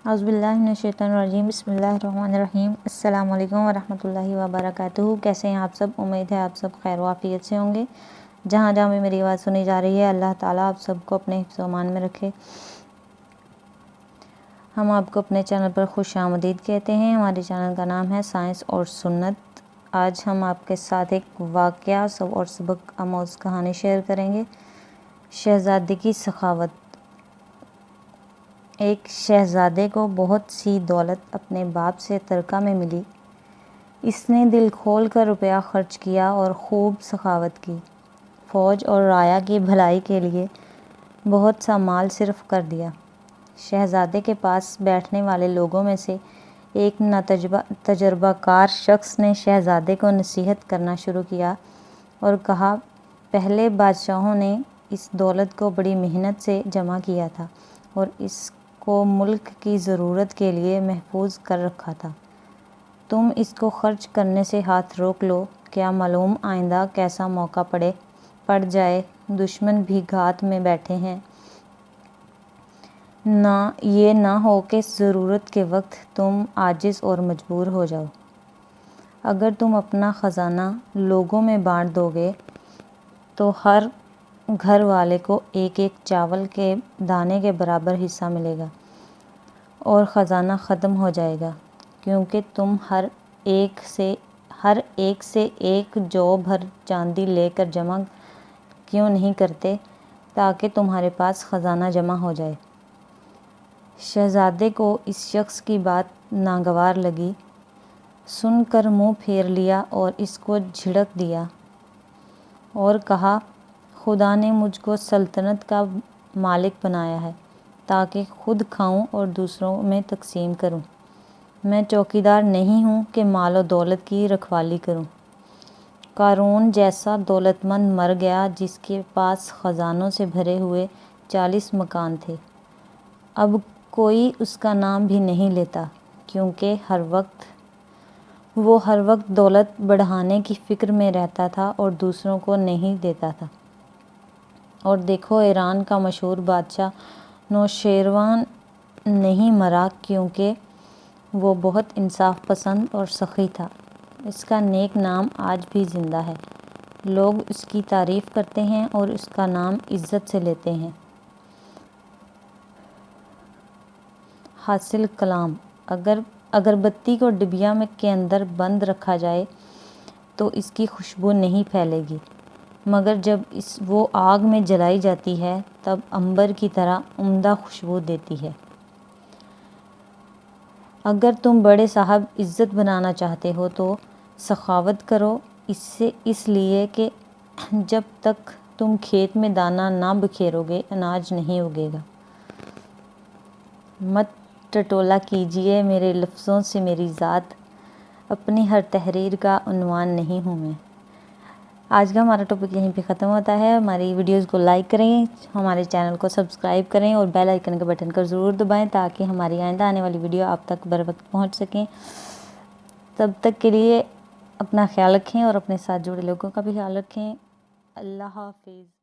اعوذ باللہ من الشیطان الرجیم، بسم اللہ الرحمن الرحیم۔ السلام علیکم ورحمۃ اللہ وبرکاتہ۔ کیسے ہیں آپ سب؟ امید ہے آپ سب خیر و عافیت سے ہوں گے۔ جہاں جہاں بھی میری آواز سنی جا رہی ہے، اللہ تعالیٰ آپ سب کو اپنے حفظ و امان میں رکھے۔ ہم آپ کو اپنے چینل پر خوش آمدید کہتے ہیں۔ ہمارے چینل کا نام ہے سائنس اور سنت۔ آج ہم آپ کے ساتھ ایک واقعہ اور سبق آموز کہانی شیئر کریں گے۔ شہزادے کی سخاوت۔ ایک شہزادے کو بہت سی دولت اپنے باپ سے ترکہ میں ملی۔ اس نے دل کھول کر روپیہ خرچ کیا اور خوب سخاوت کی۔ فوج اور رعایا کی بھلائی کے لیے بہت سا مال صرف کر دیا۔ شہزادے کے پاس بیٹھنے والے لوگوں میں سے ایک تجربہ کار شخص نے شہزادے کو نصیحت کرنا شروع کیا اور کہا، پہلے بادشاہوں نے اس دولت کو بڑی محنت سے جمع کیا تھا اور اس کو ملک کی ضرورت کے لیے محفوظ کر رکھا تھا۔ تم اس کو خرچ کرنے سے ہاتھ روک لو، کیا معلوم آئندہ کیسا موقع پڑ جائے، دشمن بھی گھات میں بیٹھے ہیں۔ یہ نہ ہو کہ ضرورت کے وقت تم عاجز اور مجبور ہو جاؤ۔ اگر تم اپنا خزانہ لوگوں میں بانٹ دو گے تو ہر گھر والے کو ایک ایک چاول کے دانے کے برابر حصہ ملے گا اور خزانہ ختم ہو جائے گا، کیونکہ تم ہر ایک سے ایک جو بھر چاندی لے کر جمع کیوں نہیں کرتے تاکہ تمہارے پاس خزانہ جمع ہو جائے۔ شہزادے کو اس شخص کی بات ناگوار لگی۔ سن کر منہ پھیر لیا اور اس کو جھڑک دیا اور کہا، خدا نے مجھ کو سلطنت کا مالک بنایا ہے تاکہ خود کھاؤں اور دوسروں میں تقسیم کروں۔ میں چوکیدار نہیں ہوں کہ مال و دولت کی رکھوالی کروں۔ قارون جیسا دولت مند مر گیا جس کے پاس خزانوں سے بھرے ہوئے 40 مکان تھے۔ اب کوئی اس کا نام بھی نہیں لیتا، کیونکہ وہ ہر وقت دولت بڑھانے کی فکر میں رہتا تھا اور دوسروں کو نہیں دیتا تھا۔ اور دیکھو، ایران کا مشہور بادشاہ نوشیروان نہیں مرا کیونکہ وہ بہت انصاف پسند اور سخی تھا۔ اس کا نیک نام آج بھی زندہ ہے۔ لوگ اس کی تعریف کرتے ہیں اور اس کا نام عزت سے لیتے ہیں۔ حاصل کلام: اگربتی کو ڈبیا کے اندر بند رکھا جائے تو اس کی خوشبو نہیں پھیلے گی، مگر جب وہ آگ میں جلائی جاتی ہے تب عنبر کی طرح عمدہ خوشبو دیتی ہے۔ اگر تم بڑے صاحب عزت بنانا چاہتے ہو تو سخاوت کرو، اس لیے کہ جب تک تم کھیت میں دانہ نہ بکھیرو گے اناج نہیں اگے گا۔ مت ٹٹولہ کیجیے میرے لفظوں سے میری ذات، اپنی ہر تحریر کا عنوان نہیں ہوں میں۔ آج کا ہمارا ٹاپک یہیں پہ ختم ہوتا ہے۔ ہماری ویڈیوز کو لائک کریں، ہمارے چینل کو سبسکرائب کریں اور بیل آئیکن کے بٹن کو ضرور دبائیں تاکہ ہماری آئندہ آنے والی ویڈیو آپ تک بر وقت پہنچ سکیں۔ تب تک کے لیے اپنا خیال رکھیں اور اپنے ساتھ جڑے لوگوں کا بھی خیال رکھیں۔ اللہ حافظ۔